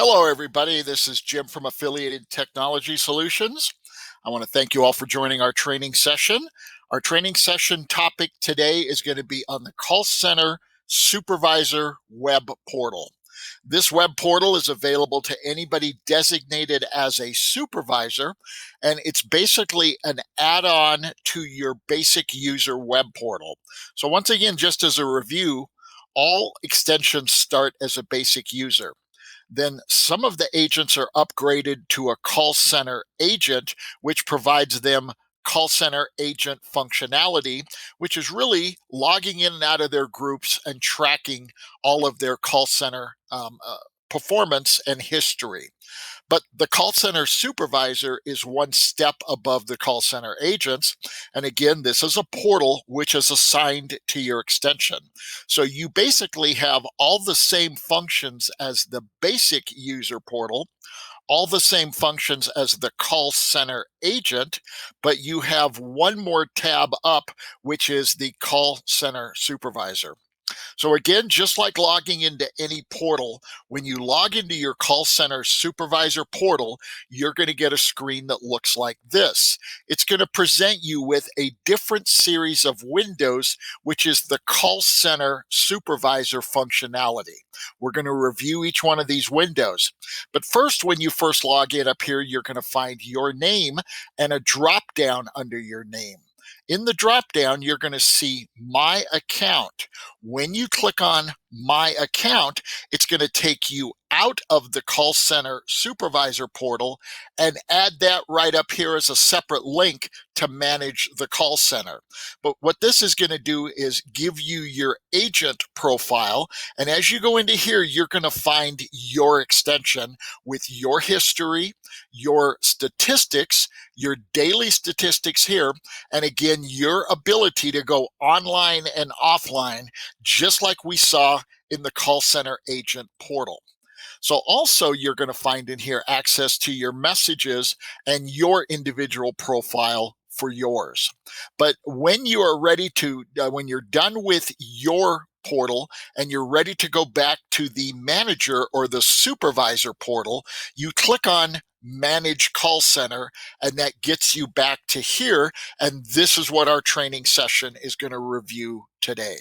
Hello, everybody. This is Jim from Affiliated Technology Solutions. I want to thank you all for joining our training session. Our training session topic today is going to be on the Call Center Supervisor web portal. This web portal is available to anybody designated as a supervisor, and it's basically an add-on to your basic user web portal. So once again, just as a review, all extensions start as a basic user. Then some of the agents are upgraded to a call center agent, which provides them call center agent functionality, which is really logging in and out of their groups and tracking all of their call center performance and history. But the call center supervisor is one step above the call center agents. And again, this is a portal which is assigned to your extension. So you basically have all the same functions as the basic user portal, all the same functions as the call center agent, but you have one more tab up, which is the call center supervisor. So again, just like logging into any portal, when you log into your call center supervisor portal, you're going to get a screen that looks like this. It's going to present you with a different series of windows, which is the call center supervisor functionality. We're going to review each one of these windows. But first, when you first log in up here, you're going to find your name and a drop down under your name. In the drop-down, you're going to see My Account. When you click on My Account, it's going to take you out of the call center supervisor portal and add that right up here as a separate link to manage the call center. But what this is going to do is give you your agent profile. And as you go into here, you're going to find your extension with your history, your statistics, your daily statistics here, and again, your ability to go online and offline, just like we saw in the call center agent portal. So also you're going to find in here access to your messages and your individual profile for yours. But when you are ready to, when you're done with your portal and you're ready to go back to the manager or the supervisor portal, you click on Manage Call Center, and that gets you back to here. And this is what our training session is going to review today.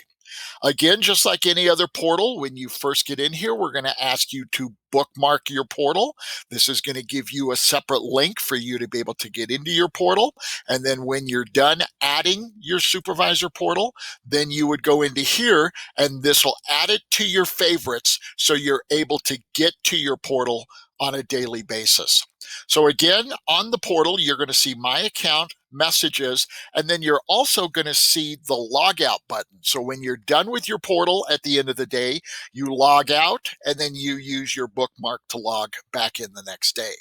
Again, just like any other portal, when you first get in here, we're going to ask you to bookmark your portal. This is going to give you a separate link for you to be able to get into your portal. And then when you're done adding your supervisor portal, then you would go into here and this will add it to your favorites so you're able to get to your portal on a daily basis. So again, on the portal, you're going to see My Account, Messages, and then you're also going to see the logout button. So when you're done with your portal at the end of the day, you log out and then you use your bookmark to log back in the next day.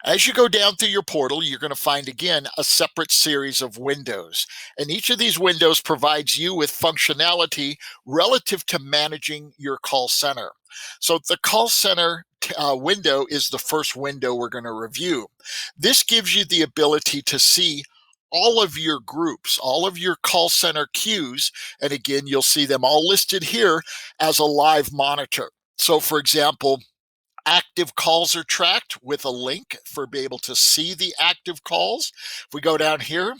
As you go down through your portal, you're going to find, again, a separate series of windows. And each of these windows provides you with functionality relative to managing your call center. So the call center window is the first window we're going to review. This gives you the ability to see all of your groups, all of your call center queues. And again, you'll see them all listed here as a live monitor. So for example, active calls are tracked with a link for being able to see the active calls. If we go down here,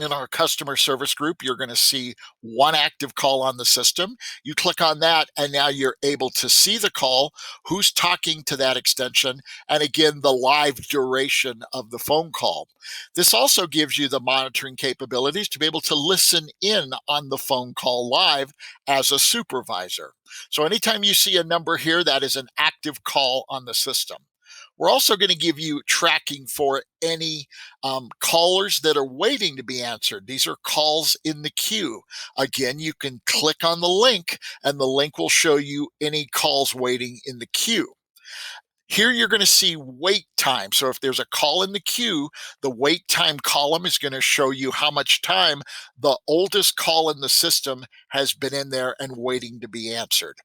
in our customer service group, you're going to see one active call on the system. You click on that, and now you're able to see the call, who's talking to that extension, and again, the live duration of the phone call. This also gives you the monitoring capabilities to be able to listen in on the phone call live as a supervisor. So anytime you see a number here, that is an active call on the system. We're also going to give you tracking for any callers that are waiting to be answered. These are calls in the queue. Again, you can click on the link and the link will show you any calls waiting in the queue. Here you're going to see wait time. So if there's a call in the queue, the wait time column is going to show you how much time the oldest call in the system has been in there and waiting to be answered.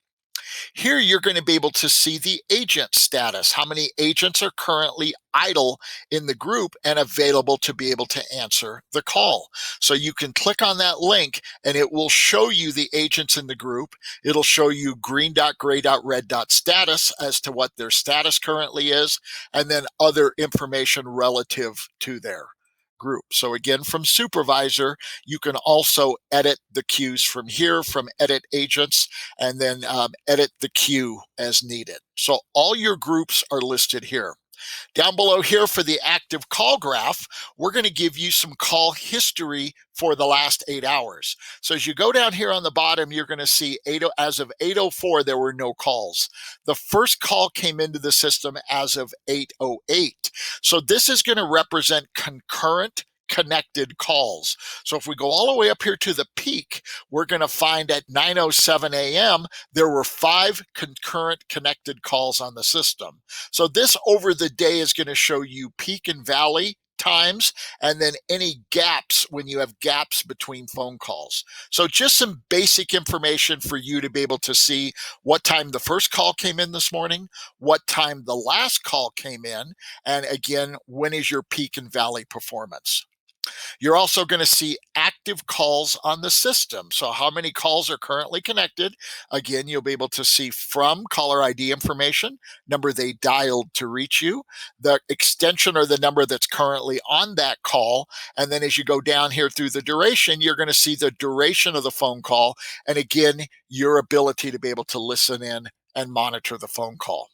Here, you're going to be able to see the agent status, how many agents are currently idle in the group and available to be able to answer the call. So you can click on that link and it will show you the agents in the group. It'll show you green dot, gray dot, red dot status as to what their status currently is, and then other information relative to their group. So again, from Supervisor, you can also edit the queues from here, from Edit Agents, and then edit the queue as needed. So all your groups are listed here. Down below here for the active call graph, we're going to give you some call history for the last 8 hours. So as you go down here on the bottom, you're going to see as of 8:04, there were no calls. The first call came into the system as of 8:08. So this is going to represent concurrent connected calls. So if we go all the way up here to the peak, we're going to find at 9:07 a.m. there were 5 concurrent connected calls on the system. So this over the day is going to show you peak and valley times, and then any gaps when you have gaps between phone calls. So just some basic information for you to be able to see what time the first call came in this morning, what time the last call came in, and again, when is your peak and valley performance. You're also going to see active calls on the system. So how many calls are currently connected? Again, you'll be able to see from caller ID information, number they dialed to reach you, the extension or the number that's currently on that call. And then as you go down here through the duration, you're going to see the duration of the phone call. And again, your ability to be able to listen in and monitor the phone call.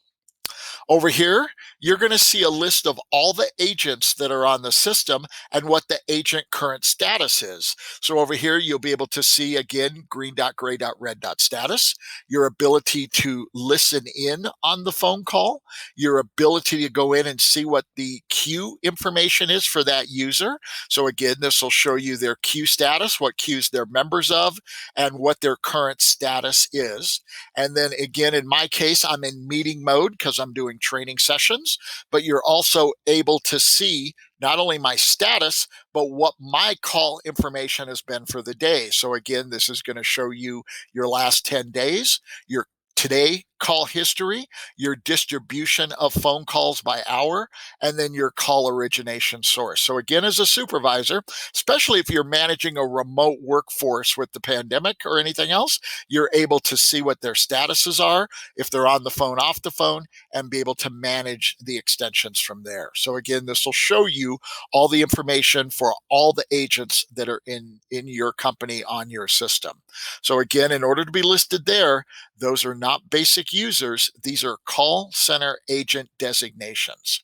Over here, you're going to see a list of all the agents that are on the system and what the agent current status is. So over here, you'll be able to see, again, green dot, gray dot, red dot status, your ability to listen in on the phone call, your ability to go in and see what the queue information is for that user. So again, this will show you their queue status, what queues they're members of, and what their current status is. And then again, in my case, I'm in meeting mode because I'm doing training sessions, but you're also able to see not only my status, but what my call information has been for the day. So again, this is going to show you your last 10 days, your today call history, your distribution of phone calls by hour, and then your call origination source. So again, as a supervisor, especially if you're managing a remote workforce with the pandemic or anything else, you're able to see what their statuses are, if they're on the phone, off the phone, and be able to manage the extensions from there. So again, this will show you all the information for all the agents that are in your company on your system. So again, in order to be listed there, those are not basic users. These are call center agent designations.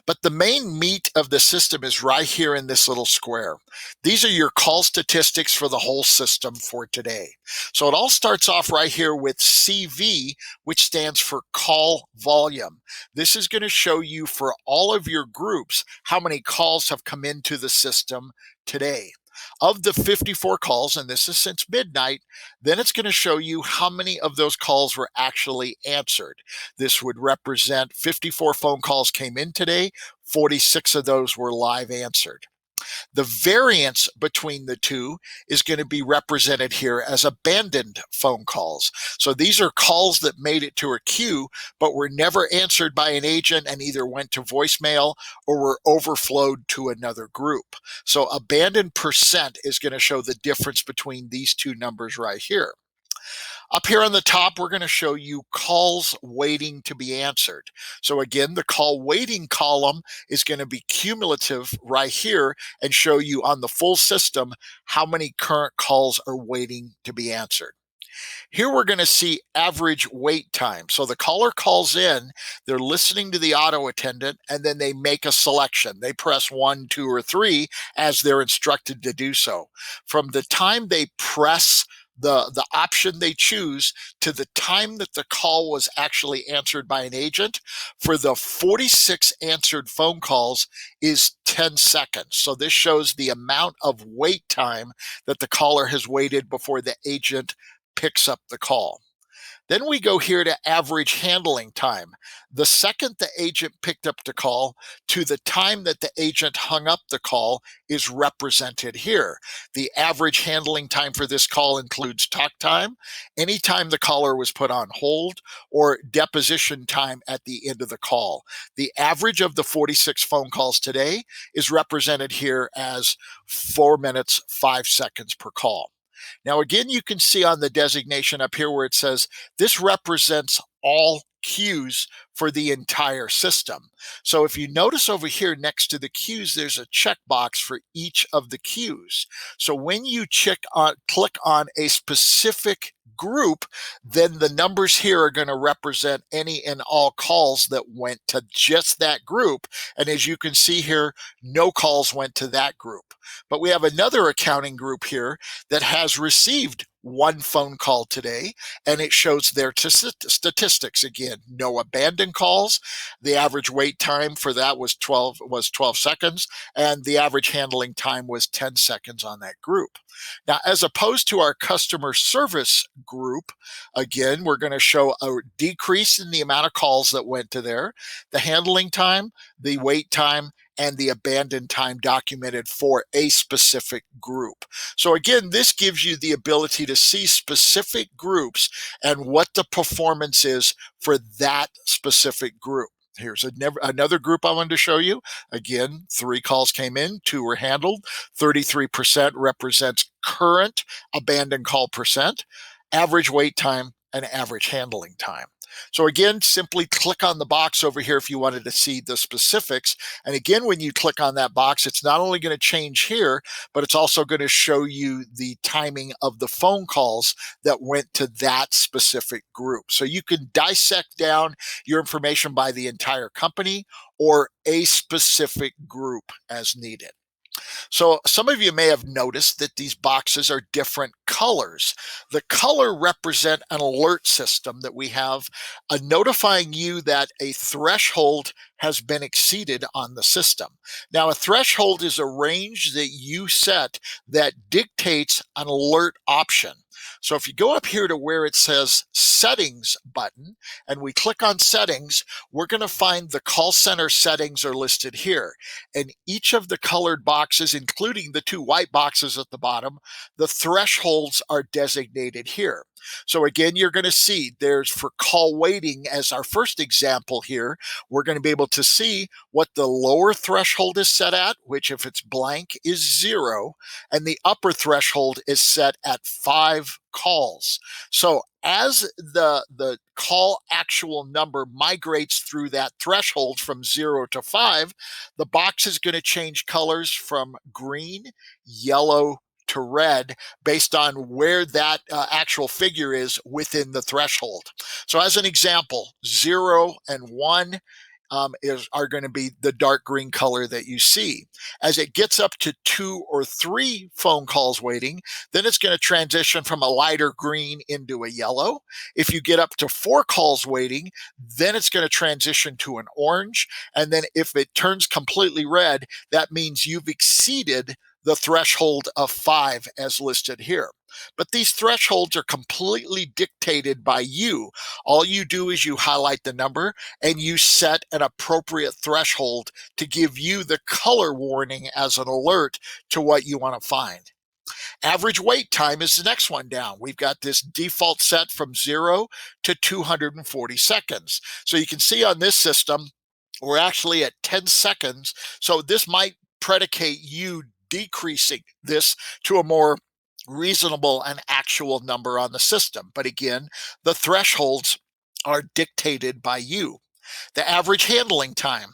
But the main meat of the system is right here in this little square. These are your call statistics for the whole system for today. So it all starts off right here with CV, which stands for call volume. This is going to show you for all of your groups how many calls have come into the system today. Of the 54 calls, and this is since midnight, then it's going to show you how many of those calls were actually answered. This would represent 54 phone calls came in today, 46 of those were live answered. The variance between the two is going to be represented here as abandoned phone calls. So these are calls that made it to a queue, but were never answered by an agent and either went to voicemail or were overflowed to another group. So abandoned percent is going to show the difference between these two numbers right here. Up here on the top, we're going to show you calls waiting to be answered. So again, the call waiting column is going to be cumulative right here and show you on the full system how many current calls are waiting to be answered. Here we're going to see average wait time. So the caller calls in, they're listening to the auto attendant, and then they make a selection. They press 1, 2, or 3 as they're instructed to do so. From the time they press the option they choose to the time that the call was actually answered by an agent, for the 46 answered phone calls is 10 seconds. So this shows the amount of wait time that the caller has waited before the agent picks up the call. Then we go here to average handling time. The second the agent picked up the call to the time that the agent hung up the call is represented here. The average handling time for this call includes talk time, any time the caller was put on hold, or deposition time at the end of the call. The average of the 46 phone calls today is represented here as 4 minutes, 5 seconds per call. Now, again, you can see on the designation up here where it says this represents all queues for the entire system. So if you notice over here next to the queues, there's a checkbox for each of the queues. So when you click on a specific group, then the numbers here are going to represent any and all calls that went to just that group. And as you can see here, no calls went to that group. But we have another accounting group here that has received one phone call today, and it shows their statistics. Again, no abandoned calls. The average wait time for that was 12 seconds, and the average handling time was 10 seconds on that group. Now, as opposed to our customer service group, again, we're going to show a decrease in the amount of calls that went to there, the handling time, the wait time, and the abandoned time documented for a specific group. So again, this gives you the ability to see specific groups and what the performance is for that specific group. Here's another group I wanted to show you. Again, 3 calls came in, 2 were handled. 33% represents current abandoned call percent, average wait time, and average handling time. So again, simply click on the box over here if you wanted to see the specifics. And again, when you click on that box, it's not only going to change here, but it's also going to show you the timing of the phone calls that went to that specific group. So you can dissect down your information by the entire company or a specific group as needed. So some of you may have noticed that these boxes are different colors. The color represent an alert system that we have notifying you that a threshold has been exceeded on the system. Now, a threshold is a range that you set that dictates an alert option. So if you go up here to where it says settings button and we click on settings, we're going to find the call center settings are listed here. And each of the colored boxes, including the 2 white boxes at the bottom, the thresholds are designated here. So again, you're going to see there's for call waiting as our first example here, we're going to be able to see what the lower threshold is set at, which if it's blank is 0, and the upper threshold is set at 5 calls. So as the call actual number migrates through that threshold from 0 to 5, the box is going to change colors from green, yellow, to red based on where that actual figure is within the threshold. So as an example, 0 and 1 are going to be the dark green color that you see. As it gets up to 2 or 3 phone calls waiting, then it's going to transition from a lighter green into a yellow. If you get up to 4 calls waiting, then it's going to transition to an orange. And then if it turns completely red, that means you've exceeded the threshold of 5 as listed here. But these thresholds are completely dictated by you. All you do is you highlight the number and you set an appropriate threshold to give you the color warning as an alert to what you want to find. Average wait time is the next one down. We've got this default set from 0 to 240 seconds. So you can see on this system, we're actually at 10 seconds. So this might predicate you decreasing this to a more reasonable and actual number on the system. But again, the thresholds are dictated by you. The average handling time.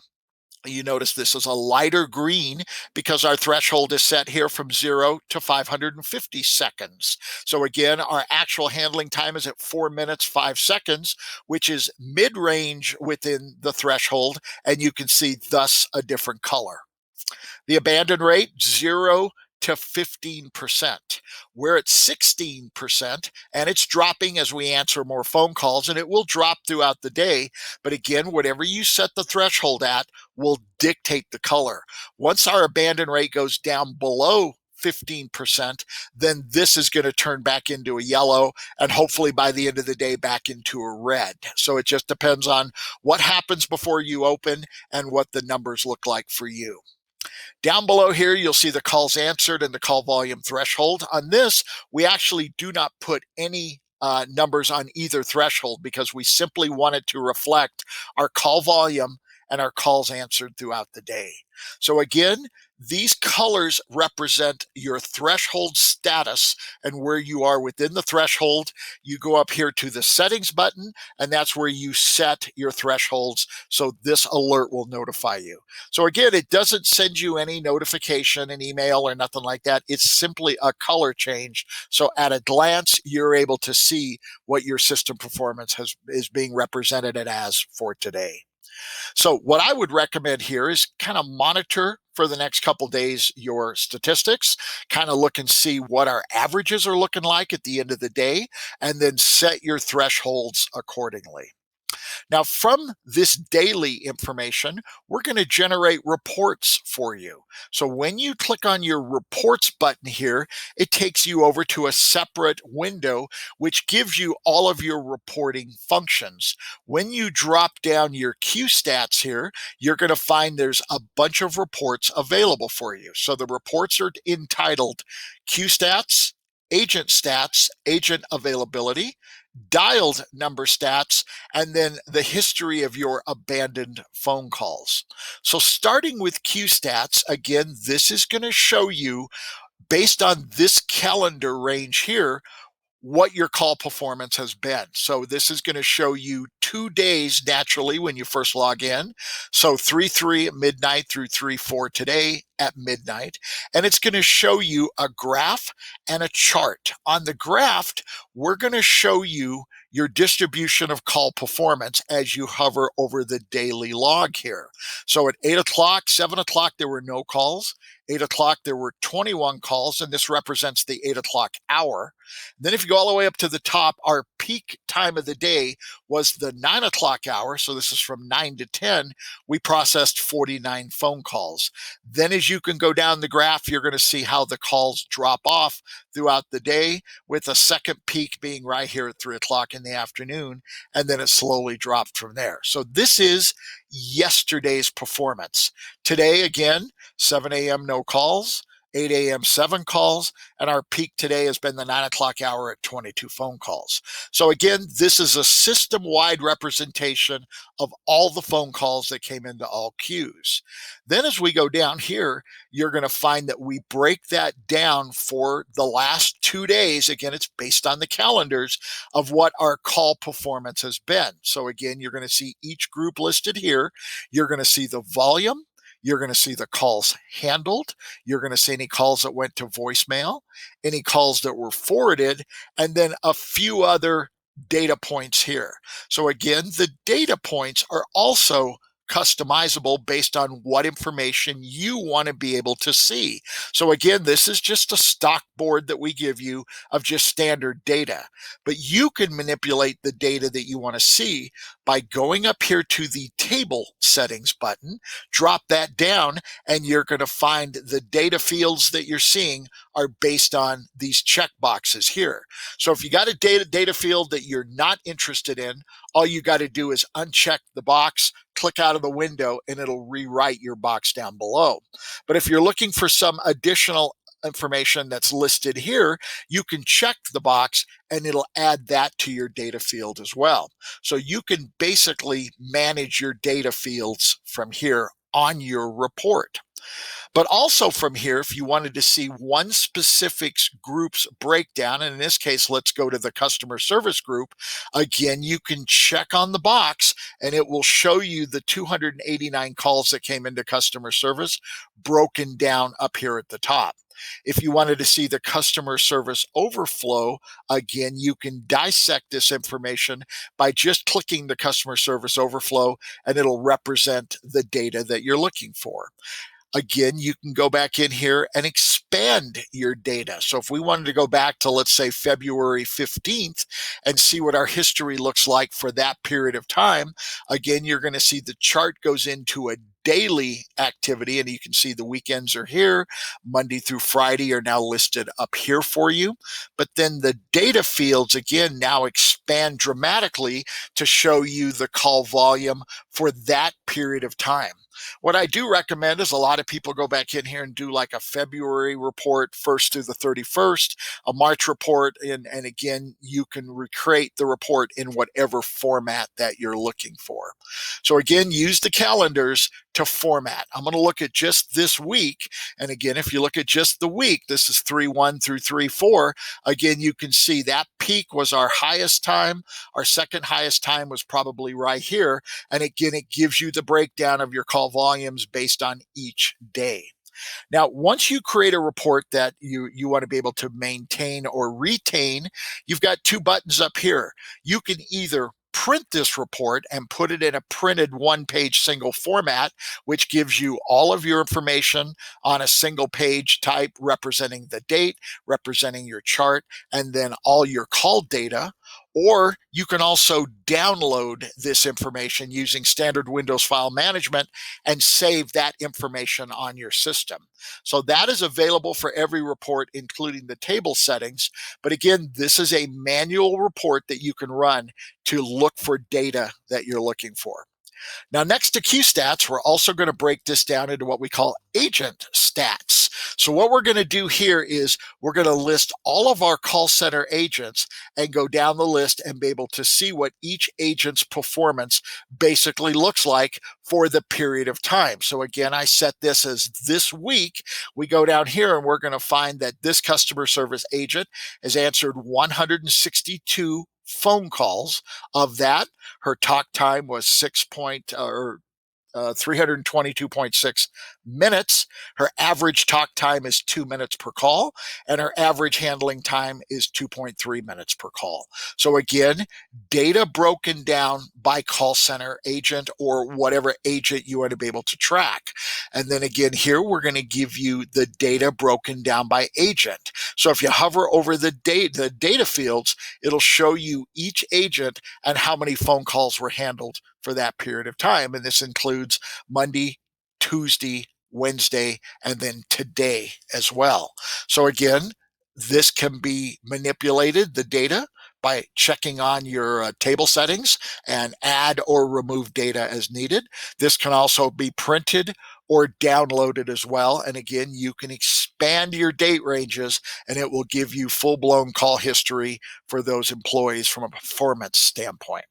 You notice this is a lighter green because our threshold is set here from 0 to 550 seconds. So again, our actual handling time is at 4 minutes, 5 seconds, which is mid-range within the threshold, and you can see thus a different color. The abandon rate, 0 to 15%. We're at 16%, and it's dropping as we answer more phone calls, and it will drop throughout the day. But again, whatever you set the threshold at will dictate the color. Once our abandon rate goes down below 15%, then this is going to turn back into a yellow and hopefully by the end of the day back into a red. So it just depends on what happens before you open and what the numbers look like for you. Down below here, you'll see the calls answered and the call volume threshold. On this, we actually do not put any numbers on either threshold because we simply want it to reflect our call volume and our calls answered throughout the day. So again, these colors represent your threshold status and where you are within the threshold. You go up here to the settings button, and that's where you set your thresholds. So this alert will notify you. So again, it doesn't send you any notification, an email or nothing like that. It's simply a color change. So at a glance, you're able to see what your system performance is being represented as for today. So what I would recommend here is kind of monitor for the next couple days your statistics, kind of look and see what our averages are looking like at the end of the day, and then set your thresholds accordingly. Now, from this daily information, we're going to generate reports for you. So when you click on your reports button here, it takes you over to a separate window, which gives you all of your reporting functions. When you drop down your Q stats here, you're going to find there's a bunch of reports available for you. So the reports are entitled Q stats, agent availability, dialed number stats, and then the history of your abandoned phone calls. So starting with Q stats, again, this is going to show you, based on this calendar range here, what your call performance has been. So this is going to show you 2 days naturally when you first log in. So 3/3 at midnight through 3/4 today at midnight. And it's going to show you a graph and a chart. On the graph, we're going to show you your distribution of call performance as you hover over the daily log here. So at 8 o'clock, 7 o'clock, there were no calls. 8 o'clock, there were 21 calls, and this represents the 8 o'clock hour. Then if you go all the way up to the top, our peak time of the day was the 9 o'clock hour. So this is from 9 to 10. We processed 49 phone calls. Then as you can go down the graph, you're going to see how the calls drop off throughout the day, with a second peak being right here at 3 o'clock in the afternoon, and then it slowly dropped from there. So this is yesterday's performance. Today, again, 7 a.m. no calls, 8 a.m. 7 calls, and our peak today has been the 9 o'clock hour at 22 phone calls. So again, this is a system-wide representation of all the phone calls that came into all queues. Then as we go down here, you're going to find that we break that down for the last 2 days. Again, it's based on the calendars of what our call performance has been. So again, you're going to see each group listed here. You're going to see the volume. You're going to see the calls handled. You're going to see any calls that went to voicemail, any calls that were forwarded, and then a few other data points here. So again, the data points are also customizable based on what information you want to be able to see. So again, this is just a stock board that we give you of just standard data, but you can manipulate the data that you want to see by going up here to the table settings button, drop that down, and you're going to find the data fields that you're seeing are based on these check boxes here. So if you got a data field that you're not interested in, all you got to do is uncheck the box, click out of the window, and it'll rewrite your box down below. But if you're looking for some additional information that's listed here, you can check the box and it'll add that to your data field as well. So you can basically manage your data fields from here on your report. But also from here, if you wanted to see one specific group's breakdown, and in this case, let's go to the customer service group, again, you can check on the box and it will show you the 289 calls that came into customer service broken down up here at the top. If you wanted to see the customer service overflow, again, you can dissect this information by just clicking the customer service overflow and it'll represent the data that you're looking for. Again, you can go back in here and expand your data. So if we wanted to go back to, let's say, February 15th and see what our history looks like for that period of time, again, you're going to see the chart goes into a daily activity, and you can see the weekends are here. Monday through Friday are now listed up here for you. But then the data fields, again, now expand dramatically to show you the call volume for that period of time. What I do recommend is a lot of people go back in here and do like a February report, 1st through the 31st, a March report, and again, you can recreate the report in whatever format that you're looking for. So again, use the calendars to format. I'm going to look at just this week. And again, if you look at just the week, this is 3/1 through 3/4. Again, you can see that peak was our highest time. Our second highest time was probably right here. And again, it gives you the breakdown of your call volumes based on each day. Now, once you create a report that you want to be able to maintain or retain, you've got two buttons up here. You can either print this report and put it in a printed one-page single format, which gives you all of your information on a single page type representing the date, representing your chart, and then all your call data. Or you can also download this information using standard Windows file management and save that information on your system. So that is available for every report, including the table settings. But again, this is a manual report that you can run to look for data that you're looking for. Now, next to QStats, we're also going to break this down into what we call agent stats. So what we're going to do here is we're going to list all of our call center agents and go down the list and be able to see what each agent's performance basically looks like for the period of time. So again, I set this as this week. We go down here and we're going to find that this customer service agent has answered 162 phone calls. Of that, her talk time was 322.6 minutes. Her average talk time is 2 minutes per call, and her average handling time is 2.3 minutes per call. So again, data broken down by call center agent or whatever agent you want to be able to track. And then again, here we're going to give you the data broken down by agent. So if you hover over the data fields, it'll show you each agent and how many phone calls were handled for that period of time. And this includes Monday, Tuesday, Wednesday, and then today as well. So again, this can be manipulated, the data, by checking on your table settings and add or remove data as needed. This can also be printed or downloaded as well. And again, you can expand your date ranges and it will give you full-blown call history for those employees from a performance standpoint.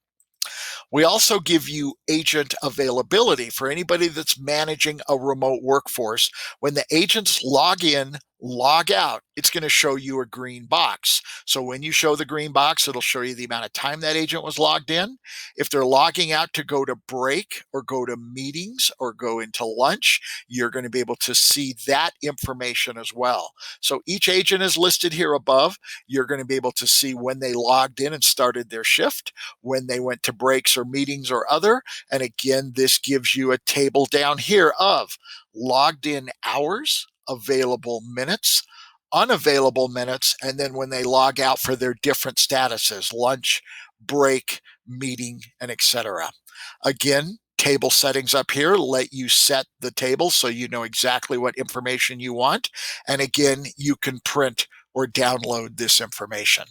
We also give you agent availability for anybody that's managing a remote workforce. When the agents log in, log out, it's going to show you a green box. So when you show the green box, it'll show you the amount of time that agent was logged in. If they're logging out to go to break or go to meetings or go into lunch, you're going to be able to see that information as well. So each agent is listed here above. You're going to be able to see when they logged in and started their shift, when they went to breaks or meetings or other. And again, this gives you a table down here of logged in hours, available minutes, unavailable minutes, and then when they log out for their different statuses, lunch, break, meeting, and etc. Again, table settings up here let you set the table so you know exactly what information you want. And again, you can print or download this information.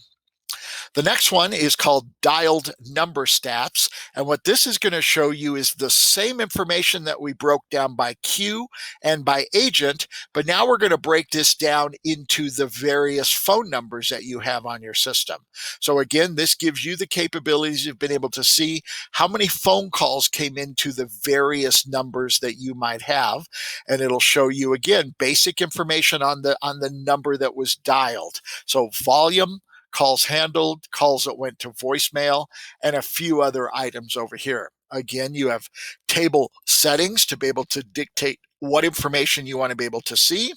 The next one is called dialed number stats. And what this is going to show you is the same information that we broke down by queue and by agent, but now we're going to break this down into the various phone numbers that you have on your system. So again, this gives you the capabilities. You've been able to see how many phone calls came into the various numbers that you might have. And it'll show you, again, basic information on the number that was dialed. So volume, calls handled, calls that went to voicemail, and a few other items over here. Again, you have table settings to be able to dictate what information you want to be able to see.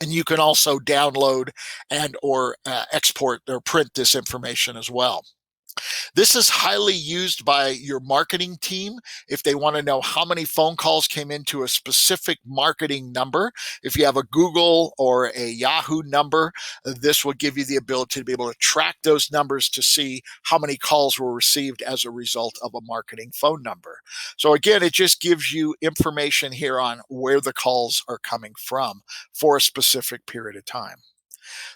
And you can also download and or export or print this information as well. This is highly used by your marketing team if they want to know how many phone calls came into a specific marketing number. If you have a Google or a Yahoo number, this will give you the ability to be able to track those numbers to see how many calls were received as a result of a marketing phone number. So again, it just gives you information here on where the calls are coming from for a specific period of time.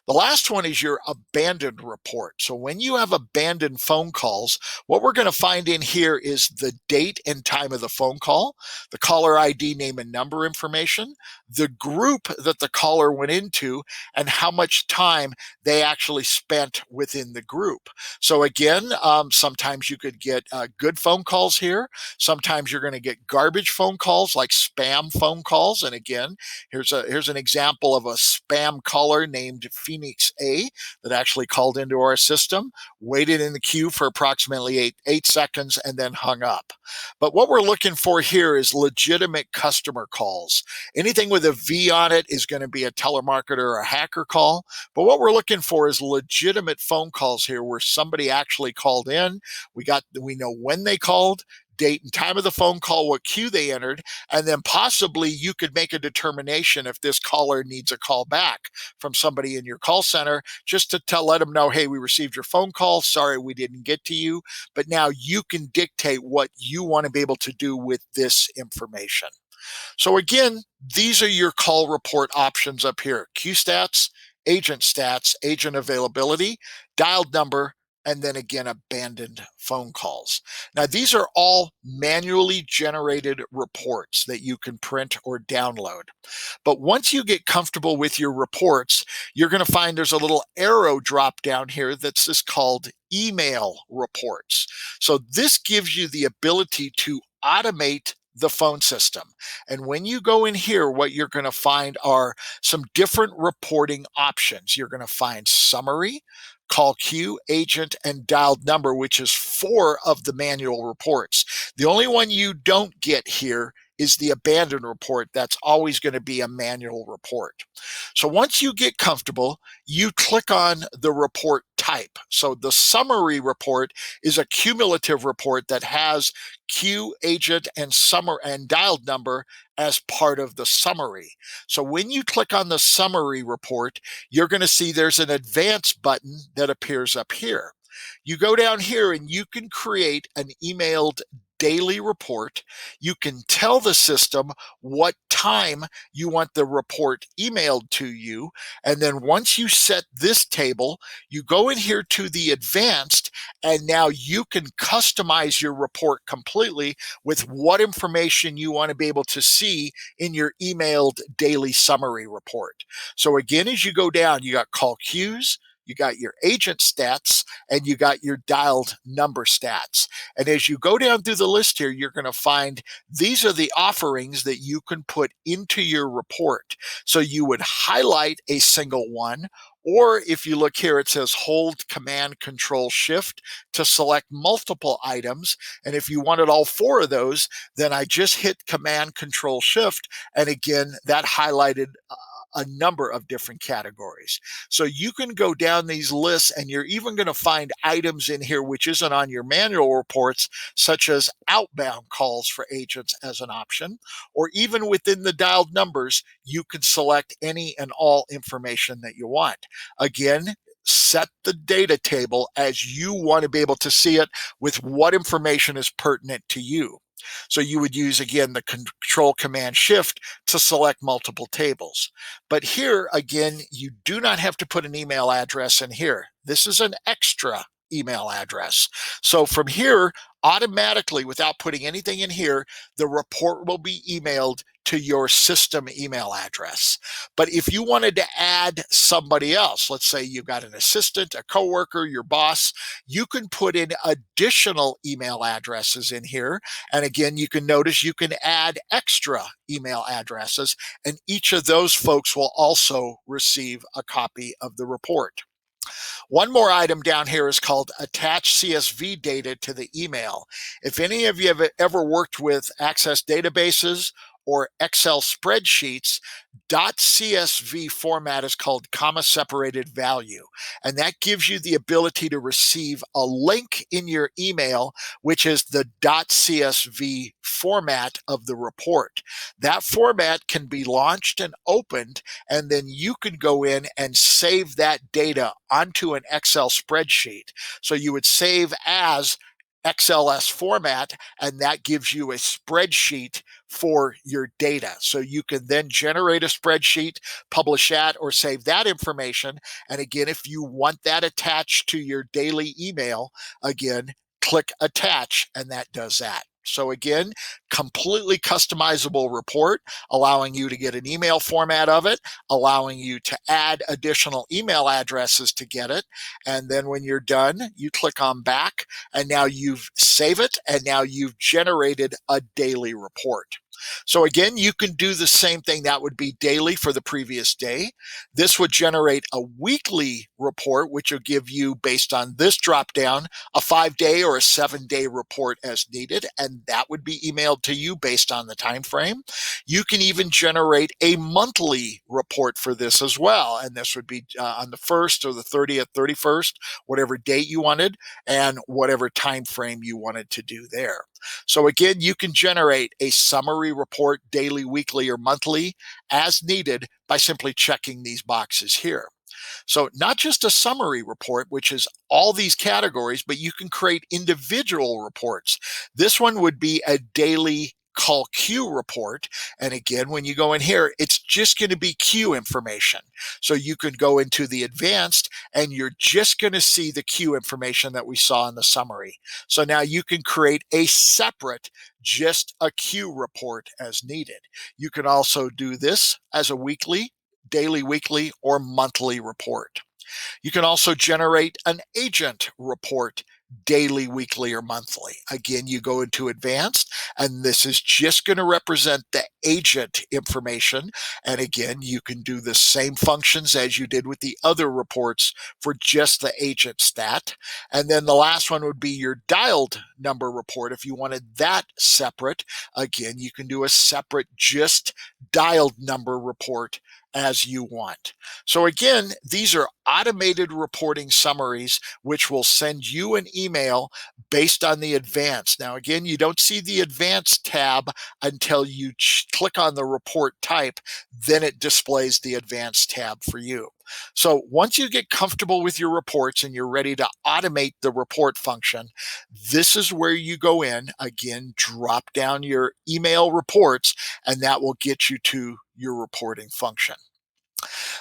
The last one is your abandoned report. So when you have abandoned phone calls, what we're going to find in here is the date and time of the phone call, the caller ID, name and number information, the group that the caller went into, and how much time they actually spent within the group. So again, sometimes you could get good phone calls here. Sometimes you're going to get garbage phone calls like spam phone calls. And again, here's an example of a spam caller named Phoenix A that actually called into our system, waited in the queue for approximately eight seconds, and then hung up. But what we're looking for here is legitimate customer calls. Anything with a V on it is going to be a telemarketer or a hacker call. But what we're looking for is legitimate phone calls here where somebody actually called in. We know when they called, date and time of the phone call, what queue they entered, and then possibly you could make a determination if this caller needs a call back from somebody in your call center, just to let them know, hey, we received your phone call. Sorry, we didn't get to you. But now you can dictate what you want to be able to do with this information. So again, these are your call report options up here: queue stats, agent availability, dialed number, and then again, abandoned phone calls. Now, these are all manually generated reports that you can print or download. But once you get comfortable with your reports, you're going to find there's a little arrow drop down here that's just called email reports. So this gives you the ability to automate the phone system. And when you go in here, what you're going to find are some different reporting options. You're going to find summary, call queue, agent, and dialed number, which is 4 of the manual reports. The only one you don't get here is the abandoned report. That's always going to be a manual report. So once you get comfortable, you click on the report type. So the summary report is a cumulative report that has queue, agent, and dialed number as part of the summary. So when you click on the summary report, you're going to see there's an advanced button that appears up here. You go down here and you can create an emailed daily report. You can tell the system what time you want the report emailed to you. And then once you set this table, you go in here to the advanced, and now you can customize your report completely with what information you want to be able to see in your emailed daily summary report. So again, as you go down, you got call queues, you got your agent stats, and you got your dialed number stats. And as you go down through the list here, you're going to find these are the offerings that you can put into your report. So you would highlight a single one, or if you look here, it says hold Command Control Shift to select multiple items. And if you wanted all 4 of those, then I just hit Command Control Shift. And again, that highlighted a number of different categories. So you can go down these lists, and you're even going to find items in here which isn't on your manual reports, such as outbound calls for agents as an option, or even within the dialed numbers, you can select any and all information that you want. Again, set the data table as you want to be able to see it with what information is pertinent to you. So you would use, again, the Control Command Shift to select multiple tables. But here, again, you do not have to put an email address in here. This is an extra email address. So from here, automatically, without putting anything in here, the report will be emailed to your system email address. But if you wanted to add somebody else, let's say you've got an assistant, a coworker, your boss, you can put in additional email addresses in here. And again, you can notice you can add extra email addresses, and each of those folks will also receive a copy of the report. One more item down here is called attach CSV data to the email. If any of you have ever worked with Access databases or Excel spreadsheets, .csv format is called comma separated value. And that gives you the ability to receive a link in your email, which is the .csv format of the report. That format can be launched and opened, and then you can go in and save that data onto an Excel spreadsheet. So you would save as XLS format, and that gives you a spreadsheet for your data. So you can then generate a spreadsheet, publish that, or save that information. And again, if you want that attached to your daily email, again, click attach, and that does that. So again, completely customizable report, allowing you to get an email format of it, allowing you to add additional email addresses to get it. And then when you're done, you click on back, and now you've saved it, and now you've generated a daily report. So again, you can do the same thing. That would be daily for the previous day. This would generate a weekly report, which will give you, based on this drop down, a 5-day or a 7-day report as needed, and that would be emailed to you based on the time frame. You can even generate a monthly report for this as well, and this would be on the 1st or the 30th, 31st, whatever date you wanted, and whatever time frame you wanted to do there. So again, you can generate a summary report daily, weekly, or monthly as needed by simply checking these boxes here. So not just a summary report, which is all these categories, but you can create individual reports. This one would be a daily call queue report. And again, when you go in here, it's just going to be queue information. So you can go into the advanced and you're just going to see the queue information that we saw in the summary. So now you can create a separate, just a queue report as needed. You can also do this as a weekly, daily, weekly, or monthly report. You can also generate an agent report daily, weekly, or monthly. Again, you go into advanced, and this is just going to represent the agent information. And again, you can do the same functions as you did with the other reports for just the agent stat. And then the last one would be your dialed number report. If you wanted that separate, again, you can do a separate just dialed number report as you want. So again, these are automated reporting summaries, which will send you an email based on the advanced. Now, again, you don't see the advanced tab until you click on the report type, then it displays the advanced tab for you. So once you get comfortable with your reports and you're ready to automate the report function, this is where you go in, again, drop down your email reports, and that will get you to your reporting function.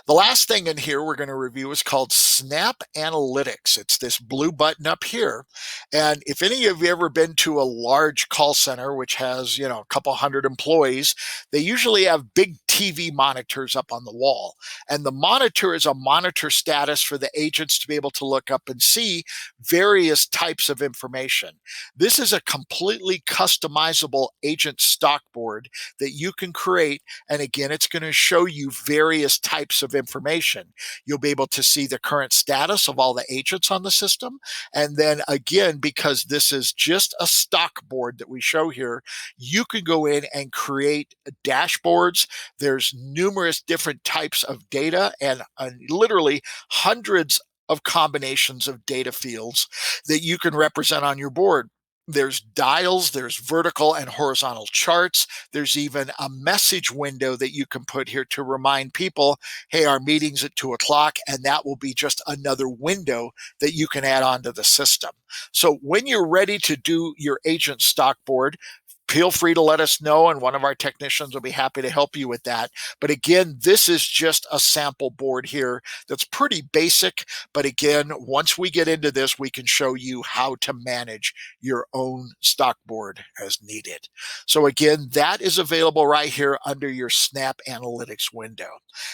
The last thing in here we're going to review is called Snap Analytics. It's this blue button up here. And if any of you ever been to a large call center, which has, a couple hundred employees, they usually have big TV monitors up on the wall. And the monitor is a monitor status for the agents to be able to look up and see various types of information. This is a completely customizable agent stock board that you can create. And again, it's going to show you various types of information. You'll be able to see the current status of all the agents on the system. And then again, because this is just a stock board that we show here, you can go in and create dashboards. There's numerous different types of data and literally hundreds of combinations of data fields that you can represent on your board. There's dials, there's vertical and horizontal charts. There's even a message window that you can put here to remind people, hey, our meeting's at 2 o'clock, and that will be just another window that you can add onto the system. So when you're ready to do your agent stock board, feel free to let us know, and one of our technicians will be happy to help you with that. But again, this is just a sample board here that's pretty basic. But again, once we get into this, we can show you how to manage your own stock board as needed. So again, that is available right here under your Snap Analytics window.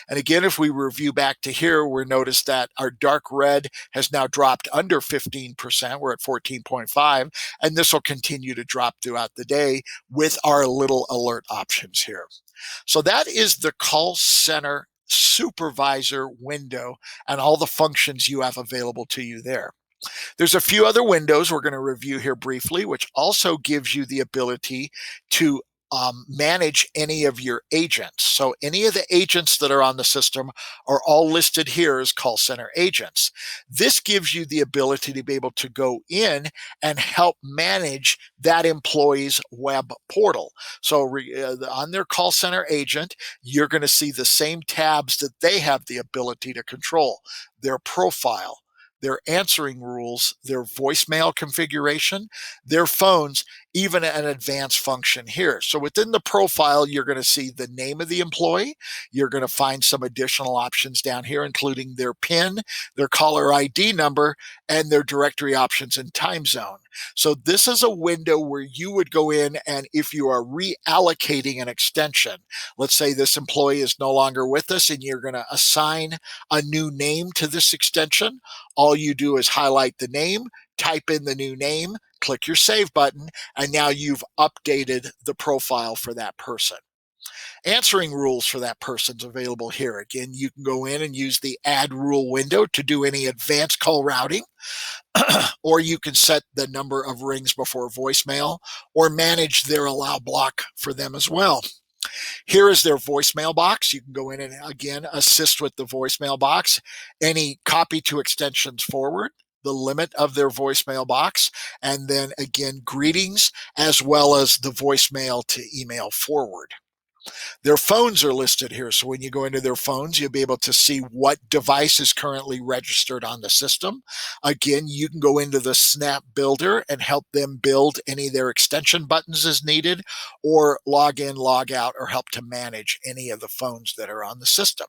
And again, if we review back to here, we'll notice that our dark red has now dropped under 15%. We're at 14.5, and this will continue to drop throughout the day with our little alert options here. So that is the call center supervisor window and all the functions you have available to you there. There's a few other windows we're going to review here briefly, which also gives you the ability to manage any of your agents. So any of the agents that are on the system are all listed here as call center agents. This gives you the ability to be able to go in and help manage that employee's web portal. So on their call center agent, you're going to see the same tabs that they have the ability to control: their profile, their answering rules, their voicemail configuration, their phones, even an advanced function here. So within the profile, you're going to see the name of the employee. You're going to find some additional options down here, including their PIN, their caller ID number, and their directory options and time zone. So this is a window where you would go in, and if you are reallocating an extension, let's say this employee is no longer with us and you're going to assign a new name to this extension, all you do is highlight the name, type in the new name, click your save button, and now you've updated the profile for that person. Answering rules for that person's available here. Again, you can go in and use the add rule window to do any advanced call routing, or you can set the number of rings before voicemail or manage their allow block for them as well. Here is their voicemail box. You can go in and again assist with the voicemail box, any copy to extensions forward, the limit of their voicemail box, and then again greetings, as well as the voicemail to email forward. Their phones are listed here. So when you go into their phones, you'll be able to see what device is currently registered on the system. Again, you can go into the Snap Builder and help them build any of their extension buttons as needed, or log in, log out, or help to manage any of the phones that are on the system.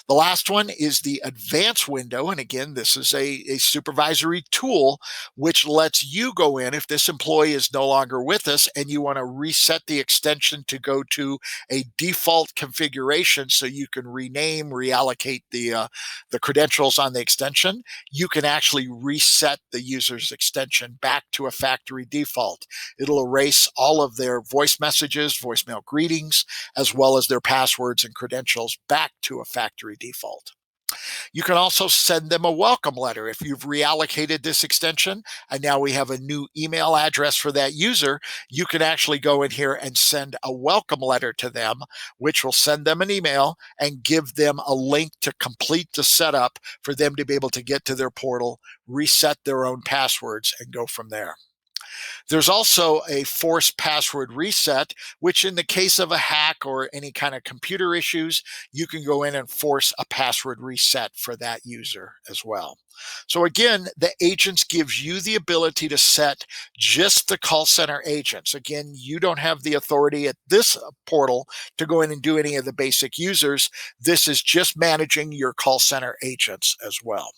The last one is the advanced window. And again, this is a supervisory tool which lets you go in if this employee is no longer with us and you want to reset the extension to go to a default configuration so you can rename, reallocate the credentials on the extension. You can actually reset the user's extension back to a factory default. It'll erase all of their voice messages, voicemail greetings, as well as their passwords and credentials back to a factory default. You can also send them a welcome letter if you've reallocated this extension and now we have a new email address for that user. You can actually go in here and send a welcome letter to them, which will send them an email and give them a link to complete the setup for them to be able to get to their portal, reset their own passwords, and go from there. There's also a forced password reset, which in the case of a hack or any kind of computer issues, you can go in and force a password reset for that user as well. So again, the agents gives you the ability to set just the call center agents. Again, you don't have the authority at this portal to go in and do any of the basic users. This is just managing your call center agents as well.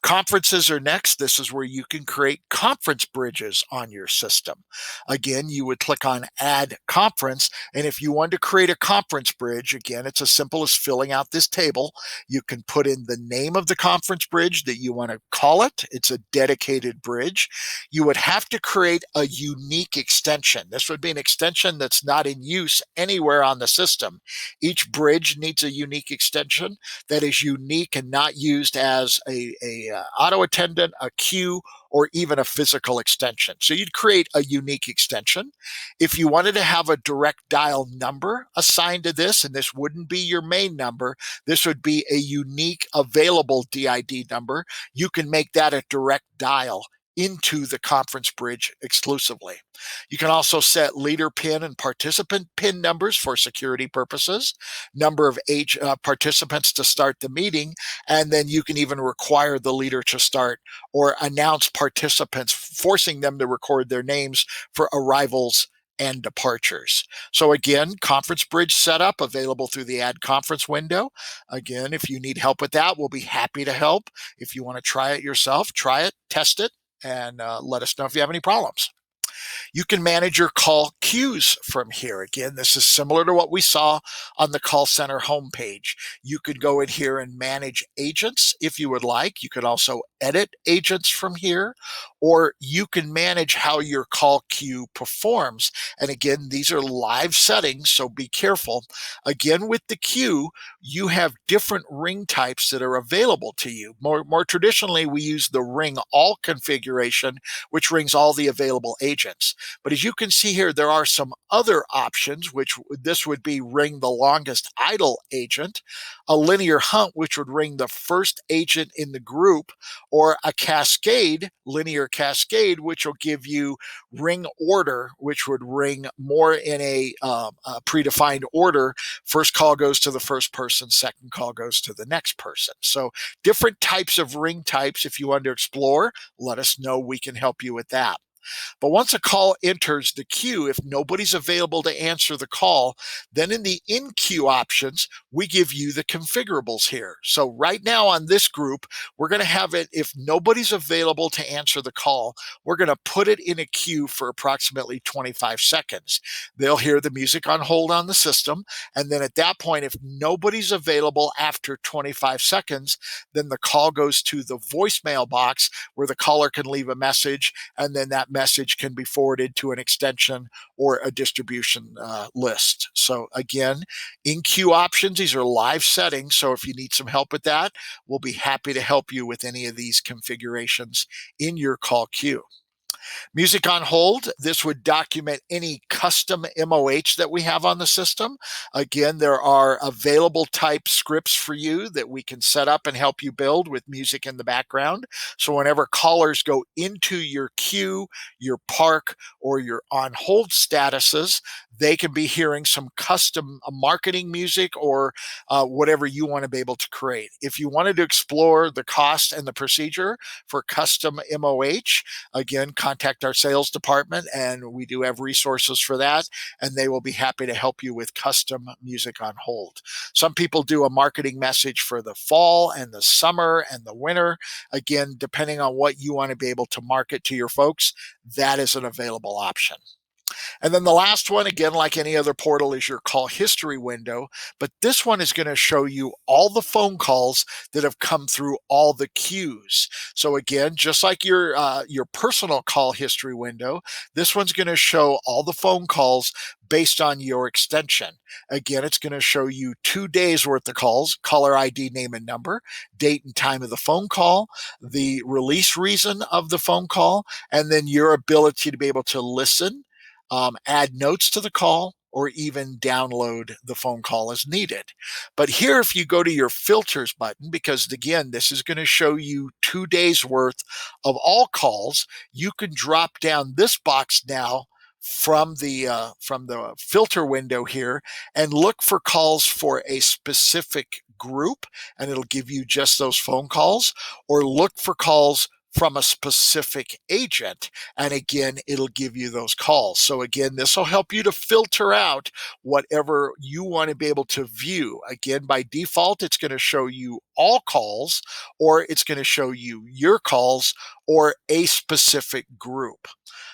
Conferences are next. This is where you can create conference bridges on your system. Again, you would click on Add Conference, and if you want to create a conference bridge, again, it's as simple as filling out this table. You can put in the name of the conference bridge that you want to call it. It's a dedicated bridge. You would have to create a unique extension. This would be an extension that's not in use anywhere on the system. Each bridge needs a unique extension that is unique and not used as a auto attendant, a queue, or even a physical extension. So you'd create a unique extension. If you wanted to have a direct dial number assigned to this, and this wouldn't be your main number, this would be a unique available DID number, you can make that a direct dial into the conference bridge exclusively. You can also set leader PIN and participant PIN numbers for security purposes, number of participants to start the meeting, and then you can even require the leader to start or announce participants, forcing them to record their names for arrivals and departures. So again, conference bridge setup available through the Add Conference window. Again, if you need help with that, we'll be happy to help. If you want to try it yourself, try it, test it, and let us know if you have any problems. You can manage your call queues from here. Again, this is similar to what we saw on the call center homepage. You could go in here and manage agents if you would like. You could also edit agents from here, or you can manage how your call queue performs. And again, these are live settings, so be careful. Again, with the queue, you have different ring types that are available to you. More traditionally, we use the ring all configuration, which rings all the available agents. agents. But as you can see here, there are some other options, which this would be ring the longest idle agent, a linear hunt, which would ring the first agent in the group, or a cascade, linear cascade, which will give you ring order, which would ring more in a predefined order. First call goes to the first person, second call goes to the next person. So different types of ring types. If you want to explore, let us know. We can help you with that. But once a call enters the queue, if nobody's available to answer the call, then in the in queue options, we give you the configurables here. So right now on this group, we're going to have it, if nobody's available to answer the call, we're going to put it in a queue for approximately 25 seconds. They'll hear the music on hold on the system. And then at that point, if nobody's available after 25 seconds, then the call goes to the voicemail box where the caller can leave a message, and then that message can be forwarded to an extension or a distribution list. So again, in queue options, these are live settings. So if you need some help with that, we'll be happy to help you with any of these configurations in your call queue. Music on hold, this would document any custom MOH that we have on the system. Again, there are available type scripts for you that we can set up and help you build with music in the background. So whenever callers go into your queue, your park, or your on hold statuses, they can be hearing some custom marketing music or whatever you want to be able to create. If you wanted to explore the cost and the procedure for custom MOH, again, contact our sales department and we do have resources for that, and they will be happy to help you with custom music on hold. Some people do a marketing message for the fall and the summer and the winter. Again, depending on what you want to be able to market to your folks, that is an available option. And then the last one, again, like any other portal, is your call history window. But this one is going to show you all the phone calls that have come through all the queues. So again, just like your personal call history window, this one's going to show all the phone calls based on your extension. Again, it's going to show you 2 days worth of calls, caller ID, name and number, date and time of the phone call, the release reason of the phone call, and then your ability to be able to listen, add notes to the call, or even download the phone call as needed. But here, if you go to your filters button, because again, this is going to show you 2 days worth of all calls, you can drop down this box now from the filter window here and look for calls for a specific group, and it'll give you just those phone calls, or look for calls from a specific agent, and again, it'll give you those calls. So again, this will help you to filter out whatever you want to be able to view. Again, by default, it's going to show you all calls, or it's going to show you your calls or a specific group.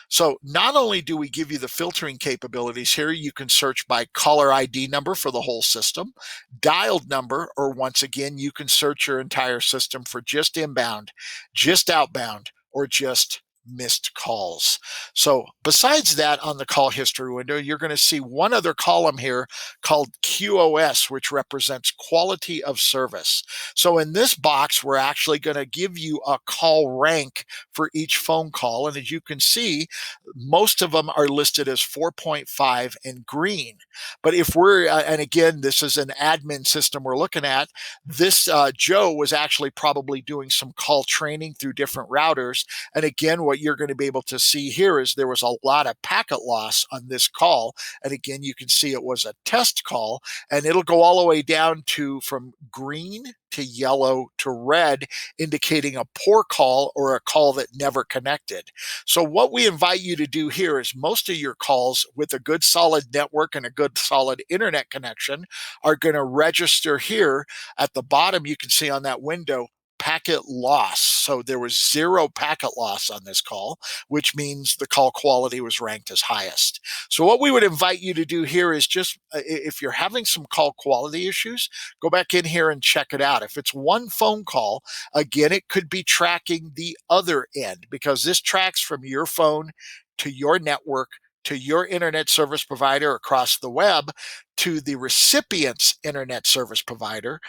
So not only do we give you the filtering capabilities here, you can search by caller ID number for the whole system, dialed number, or once again, you can search your entire system for just inbound, just outbound, or just missed calls. So besides that, on the call history window, you're going to see one other column here called QoS, which represents quality of service. So in this box, we're actually going to give you a call rank for each phone call. And as you can see, most of them are listed as 4.5 and green. But if we're, and again, this is an admin system we're looking at, this Joe was actually probably doing some call training through different routers. And again, what you're going to be able to see here is there was a lot of packet loss on this call. And again, you can see it was a test call, and it'll go all the way down to from green to yellow to red, indicating a poor call or a call that never connected. So what we invite you to do here is most of your calls with a good solid network and a good solid internet connection are going to register here. At the bottom, you can see on that window, packet loss. So there was 0 packet loss on this call, which means the call quality was ranked as highest. So what we would invite you to do here is just, if you're having some call quality issues, go back in here and check it out. If it's one phone call, again, it could be tracking the other end, because this tracks from your phone to your network to your internet service provider across the web to the recipient's internet service provider.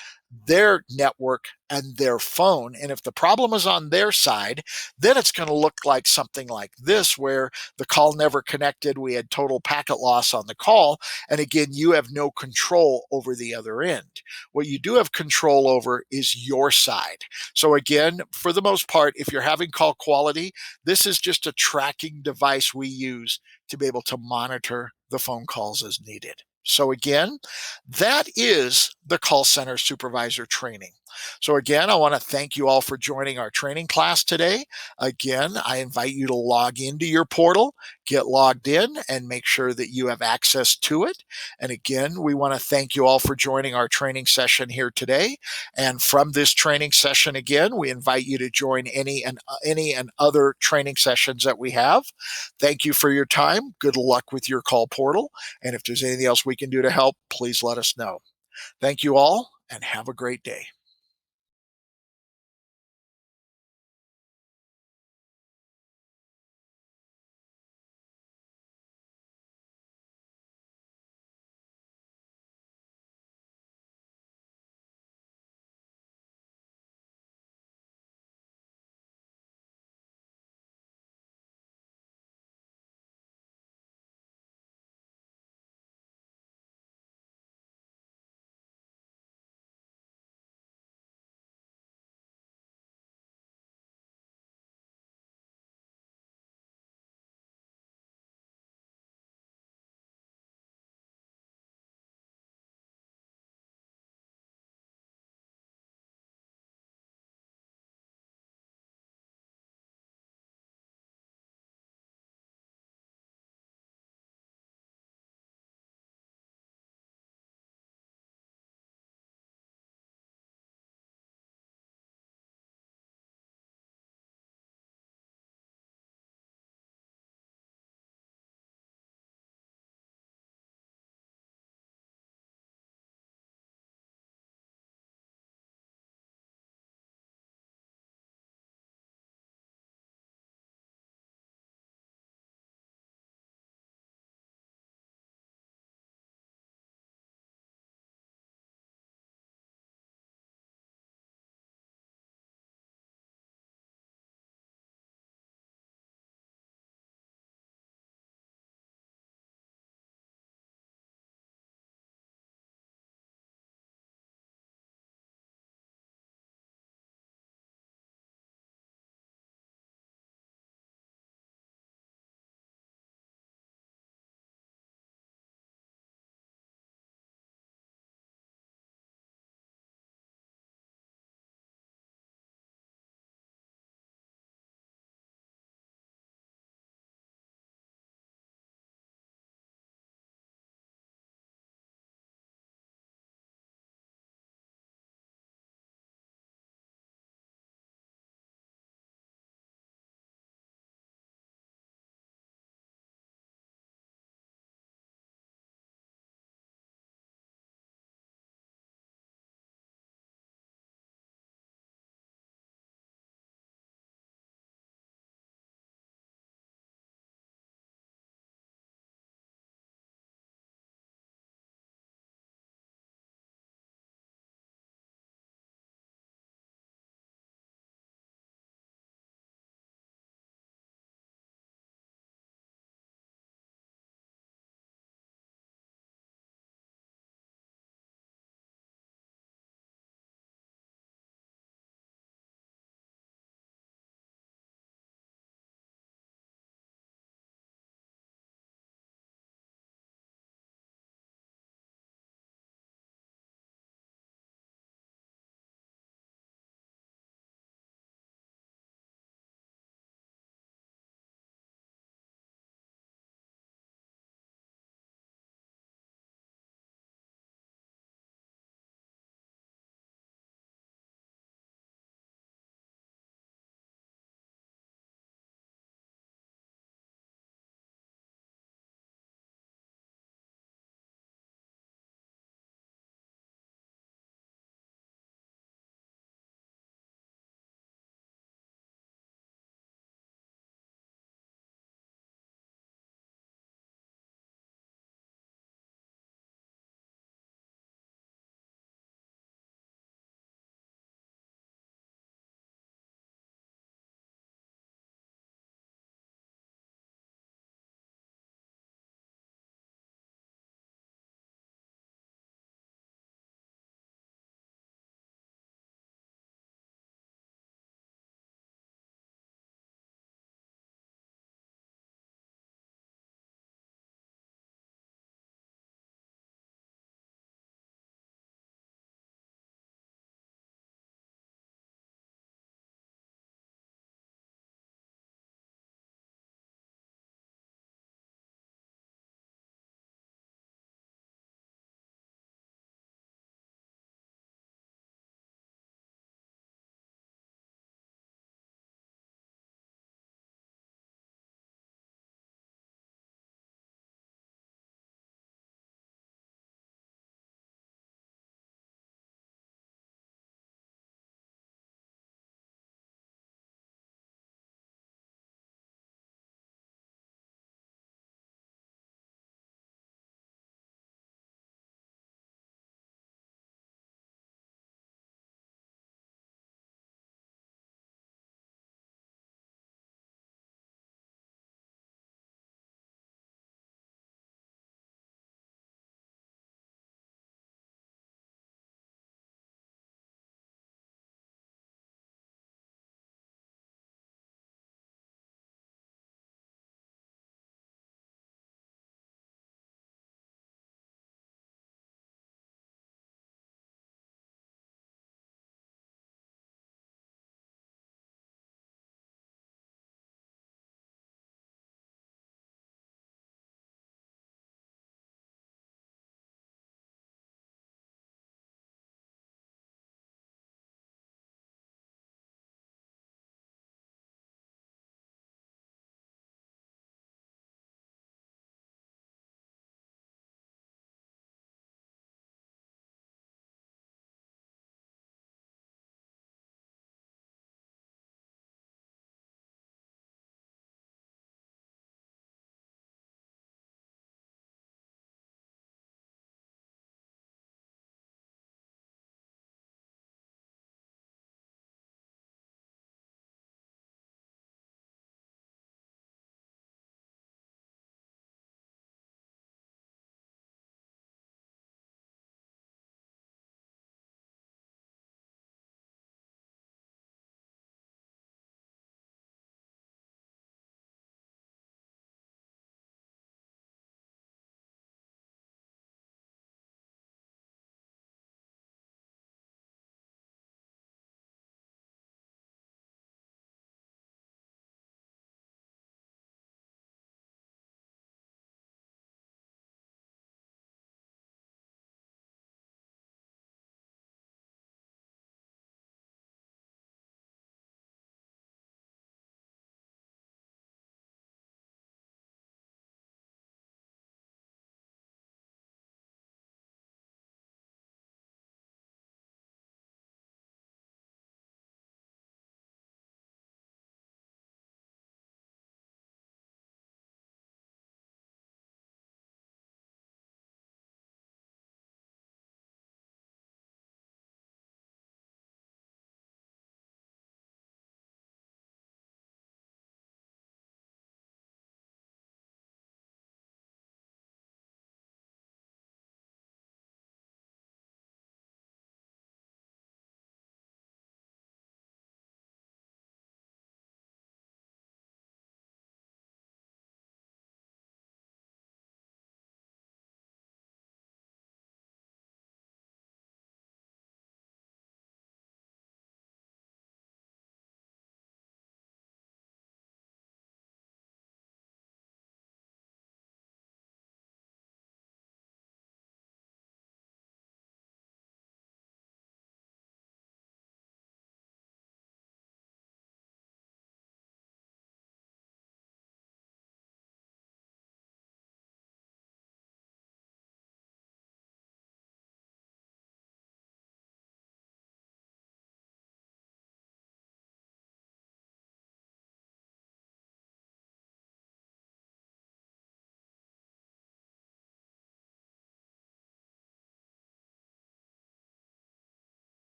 their network and their phone. And if the problem is on their side, then it's going to look like something like this, where the call never connected. We had total packet loss on the call. And again, you have no control over the other end. What you do have control over is your side. So again, for the most part, if you're having call quality, this is just a tracking device we use to be able to monitor the phone calls as needed. So again, that is the call center supervisor training. So again, I want to thank you all for joining our training class today. Again, I invite you to log into your portal, get logged in, and make sure that you have access to it. And again, we want to thank you all for joining our training session here today. And from this training session, again, we invite you to join any and other training sessions that we have. Thank you for your time. Good luck with your call portal. And if there's anything else we can do to help, please let us know. Thank you all and have a great day.